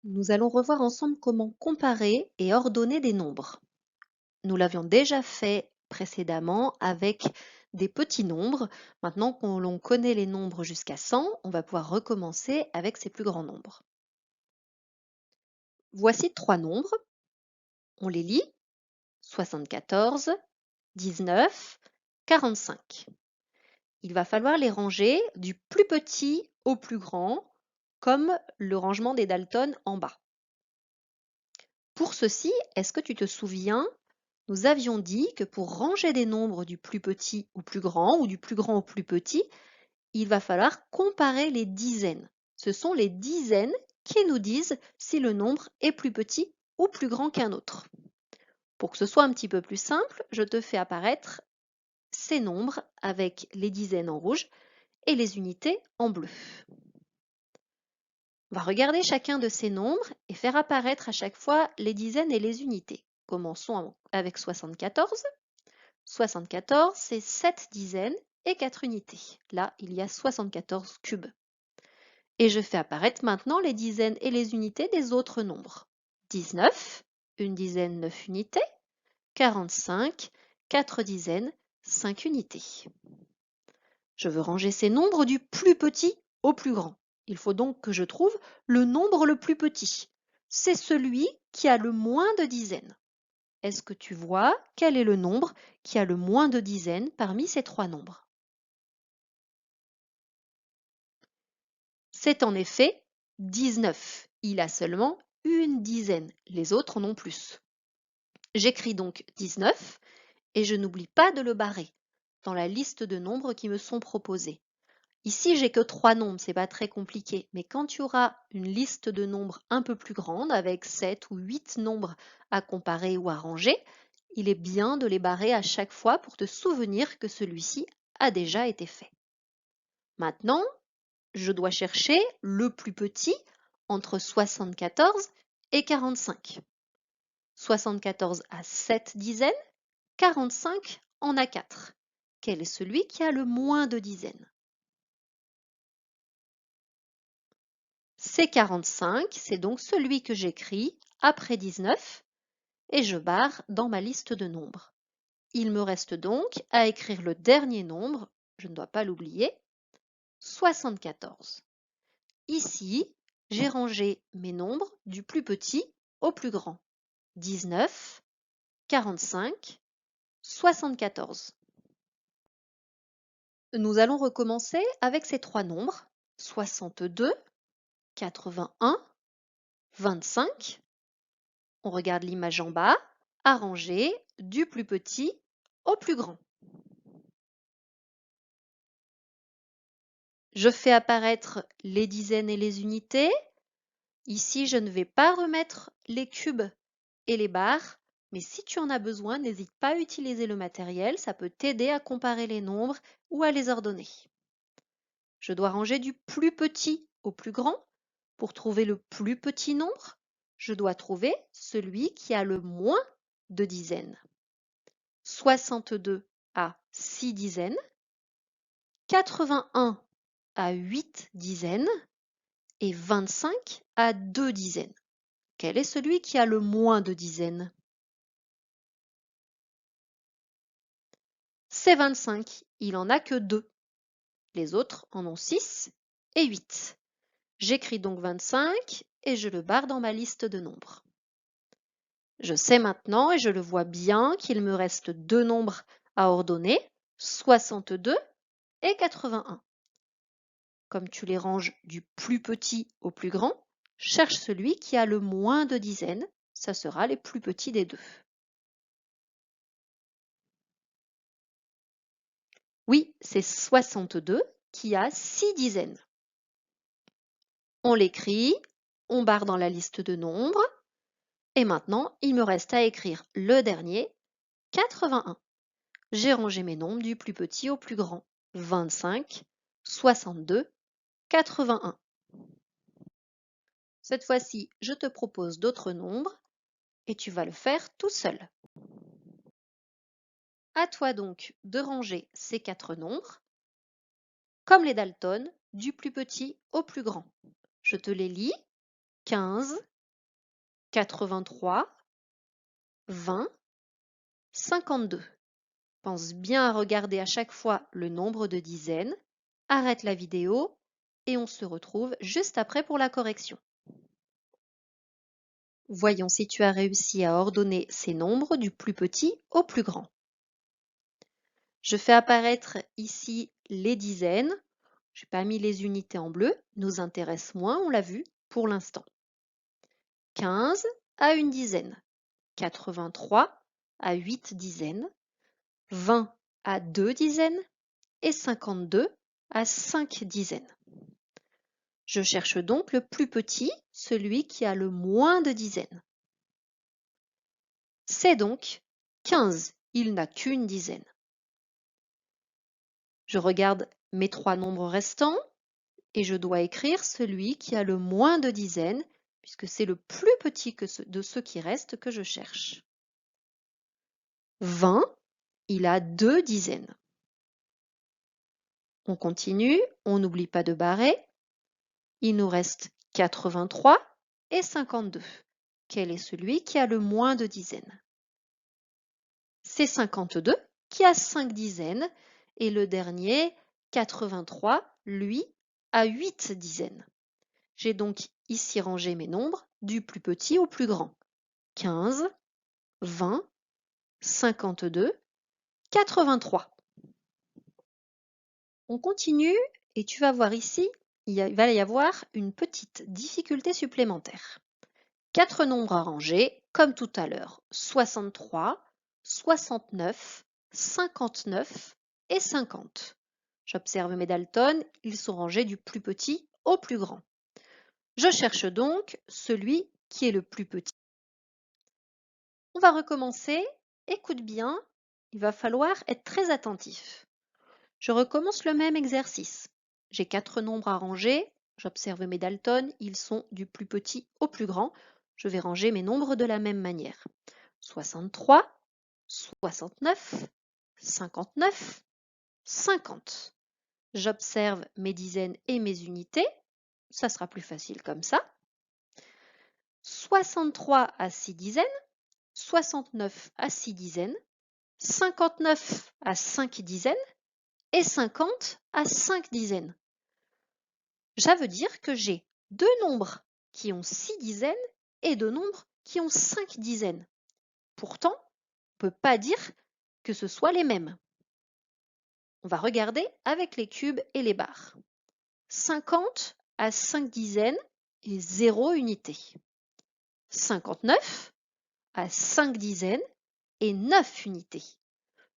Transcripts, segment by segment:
Nous allons revoir ensemble comment comparer et ordonner des nombres. Nous l'avions déjà fait précédemment avec des petits nombres. Maintenant que l'on connaît les nombres jusqu'à 100, on va pouvoir recommencer avec ces plus grands nombres. Voici trois nombres. On les lit. 74, 19, 45. Il va falloir les ranger du plus petit au plus grand, comme le rangement des Dalton en bas. Pour ceci, est-ce que tu te souviens, nous avions dit que pour ranger des nombres du plus petit au plus grand ou du plus grand au plus petit, il va falloir comparer les dizaines. Ce sont les dizaines qui nous disent si le nombre est plus petit ou plus grand qu'un autre. Pour que ce soit un petit peu plus simple, je te fais apparaître ces nombres avec les dizaines en rouge et les unités en bleu. On va regarder chacun de ces nombres et faire apparaître à chaque fois les dizaines et les unités. Commençons avec 74. 74, c'est 7 dizaines et 4 unités. Là, il y a 74 cubes. Et je fais apparaître maintenant les dizaines et les unités des autres nombres. 19, une dizaine, 9 unités. 45, 4 dizaines, 5 unités. Je veux ranger ces nombres du plus petit au plus grand. Il faut donc que je trouve le nombre le plus petit. C'est celui qui a le moins de dizaines. Est-ce que tu vois quel est le nombre qui a le moins de dizaines parmi ces trois nombres? C'est en effet 19. Il a seulement une dizaine, les autres en ont plus. J'écris donc 19 et je n'oublie pas de le barrer dans la liste de nombres qui me sont proposés. Ici, j'ai que trois nombres, c'est pas très compliqué, mais quand tu auras une liste de nombres un peu plus grande, avec 7 ou 8 nombres à comparer ou à ranger, il est bien de les barrer à chaque fois pour te souvenir que celui-ci a déjà été fait. Maintenant, je dois chercher le plus petit entre 74 et 45. 74 a 7 dizaines, 45 en a 4. Quel est celui qui a le moins de dizaines? C'est 45, c'est donc celui que j'écris après 19 et je barre dans ma liste de nombres. Il me reste donc à écrire le dernier nombre, je ne dois pas l'oublier, 74. Ici, j'ai rangé mes nombres du plus petit au plus grand. 19, 45, 74. Nous allons recommencer avec ces trois nombres, 62, 81, 25. On regarde l'image en bas, à ranger du plus petit au plus grand. Je fais apparaître les dizaines et les unités. Ici, je ne vais pas remettre les cubes et les barres, mais si tu en as besoin, n'hésite pas à utiliser le matériel, ça peut t'aider à comparer les nombres ou à les ordonner. Je dois ranger du plus petit au plus grand. Pour trouver le plus petit nombre, je dois trouver celui qui a le moins de dizaines. 62 a 6 dizaines, 81 a 8 dizaines et 25 a 2 dizaines. Quel est celui qui a le moins de dizaines? C'est 25, il en a que 2. Les autres en ont 6 et 8. J'écris donc 25 et je le barre dans ma liste de nombres. Je sais maintenant et je le vois bien qu'il me reste deux nombres à ordonner, 62 et 81. Comme tu les ranges du plus petit au plus grand, cherche celui qui a le moins de dizaines, ça sera les plus petits des deux. Oui, c'est 62 qui a 6 dizaines. On l'écrit, on barre dans la liste de nombres, et maintenant il me reste à écrire le dernier, 81. J'ai rangé mes nombres du plus petit au plus grand, 25, 62, 81. Cette fois-ci, je te propose d'autres nombres et tu vas le faire tout seul. À toi donc de ranger ces quatre nombres, comme les Dalton, du plus petit au plus grand. Je te les lis. 15, 83, 20, 52. Pense bien à regarder à chaque fois le nombre de dizaines. Arrête la vidéo et on se retrouve juste après pour la correction. Voyons si tu as réussi à ordonner ces nombres du plus petit au plus grand. Je fais apparaître ici les dizaines. Je n'ai pas mis les unités en bleu, nous intéresse moins, on l'a vu, pour l'instant. 15 à une dizaine, 83 à 8 dizaines, 20 à 2 dizaines et 52 à 5 dizaines. Je cherche donc le plus petit, celui qui a le moins de dizaines. C'est donc 15, il n'a qu'une dizaine. Je regarde mes 3 nombres restants et je dois écrire celui qui a le moins de dizaines, puisque c'est le plus petit de ceux qui restent que je cherche. 20, il a 2 dizaines. On continue, on n'oublie pas de barrer. Il nous reste 83 et 52. Quel est celui qui a le moins de dizaines? C'est 52 qui a 5 dizaines et le dernier, 83, lui, a 8 dizaines. J'ai donc ici rangé mes nombres du plus petit au plus grand. 15, 20, 52, 83. On continue et tu vas voir ici, il va y avoir une petite difficulté supplémentaire. 4 nombres à ranger, comme tout à l'heure, 63, 69, 59 et 50. J'observe mes Dalton, ils sont rangés du plus petit au plus grand. Je cherche donc celui qui est le plus petit. On va recommencer. Écoute bien, il va falloir être très attentif. Je recommence le même exercice. J'ai 4 nombres à ranger. J'observe mes Dalton, ils sont du plus petit au plus grand. Je vais ranger mes nombres de la même manière. 63, 69, 59, 50. J'observe mes dizaines et mes unités. Ça sera plus facile comme ça. 63 à 6 dizaines, 69 à 6 dizaines, 59 à 5 dizaines et 50 à 5 dizaines. Ça veut dire que j'ai 2 nombres qui ont 6 dizaines et 2 nombres qui ont 5 dizaines. Pourtant, on ne peut pas dire que ce soit les mêmes. On va regarder avec les cubes et les barres. 50 à 5 dizaines et 0 unité. 59 à 5 dizaines et 9 unités.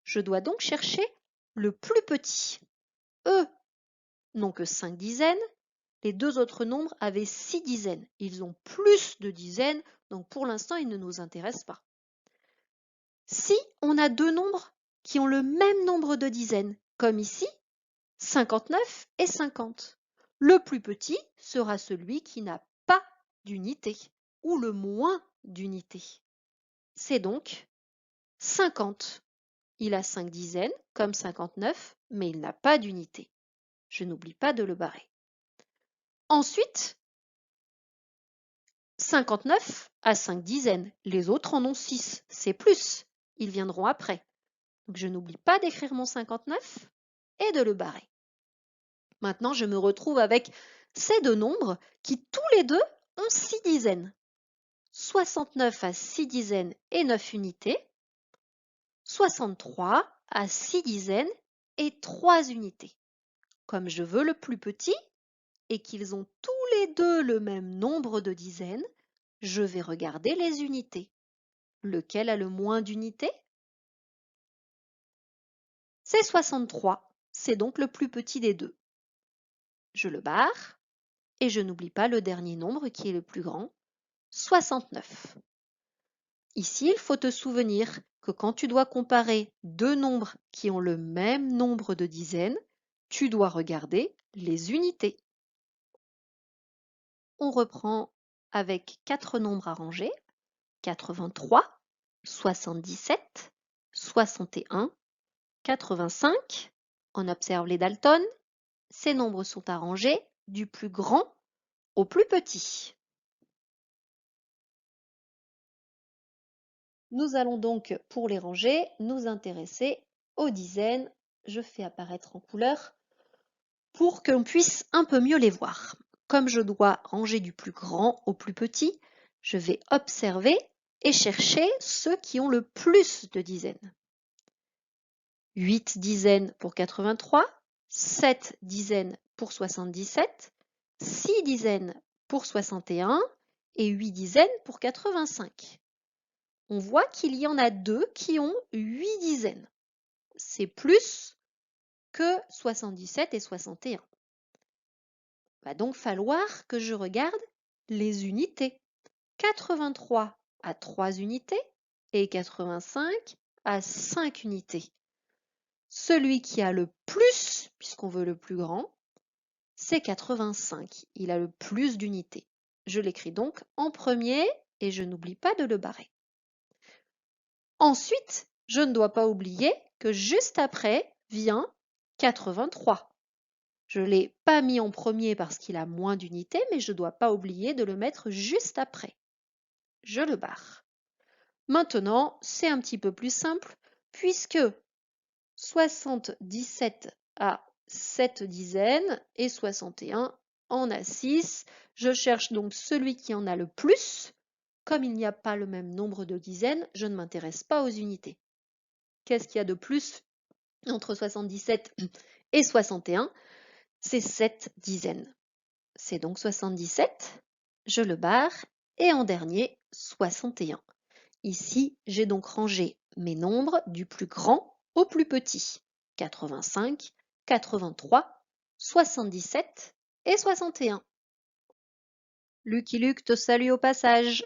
Je dois donc chercher le plus petit. Eux n'ont que 5 dizaines, les 2 autres nombres avaient 6 dizaines. Ils ont plus de dizaines, donc pour l'instant, ils ne nous intéressent pas. Si on a 2 nombres qui ont le même nombre de dizaines, comme ici, 59 et 50, le plus petit sera celui qui n'a pas d'unité, ou le moins d'unité. C'est donc 50. Il a 5 dizaines, comme 59, mais il n'a pas d'unité. Je n'oublie pas de le barrer. Ensuite, 59 a 5 dizaines. Les autres en ont 6. C'est plus. Ils viendront après. Donc je n'oublie pas d'écrire mon 59 et de le barrer. Maintenant, je me retrouve avec ces 2 nombres qui tous les deux ont 6 dizaines. 69 a 6 dizaines et 9 unités. 63 a 6 dizaines et 3 unités. Comme je veux le plus petit et qu'ils ont tous les deux le même nombre de dizaines, je vais regarder les unités. Lequel a le moins d'unités? C'est 63. C'est donc le plus petit des deux. Je le barre et je n'oublie pas le dernier nombre qui est le plus grand, 69. Ici, il faut te souvenir que quand tu dois comparer 2 nombres qui ont le même nombre de dizaines, tu dois regarder les unités. On reprend avec 4 nombres à ranger, 83, 77, 61, 85. On observe les Dalton. Ces nombres sont arrangés du plus grand au plus petit. Nous allons donc, pour les ranger, nous intéresser aux dizaines. Je fais apparaître en couleur pour qu'on puisse un peu mieux les voir. Comme je dois ranger du plus grand au plus petit, je vais observer et chercher ceux qui ont le plus de dizaines. 8 dizaines pour 83, 7 dizaines pour 77, 6 dizaines pour 61 et 8 dizaines pour 85. On voit qu'il y en a deux qui ont 8 dizaines. C'est plus que 77 et 61. Il va donc falloir que je regarde les unités. 83 a 3 unités et 85 a 5 unités. Celui qui a le plus, puisqu'on veut le plus grand, c'est 85. Il a le plus d'unités. Je l'écris donc en premier et je n'oublie pas de le barrer. Ensuite, je ne dois pas oublier que juste après vient 83. Je ne l'ai pas mis en premier parce qu'il a moins d'unités, mais je ne dois pas oublier de le mettre juste après. Je le barre. Maintenant, c'est un petit peu plus simple puisque 77 a 7 dizaines et 61 en a 6. Je cherche donc celui qui en a le plus. Comme il n'y a pas le même nombre de dizaines, je ne m'intéresse pas aux unités. Qu'est-ce qu'il y a de plus entre 77 et 61? C'est 7 dizaines. C'est donc 77. Je le barre. Et en dernier, 61. Ici, j'ai donc rangé mes nombres du plus grand au plus petit. 85, 83, 77 et 61. Lucky Luke te salue au passage.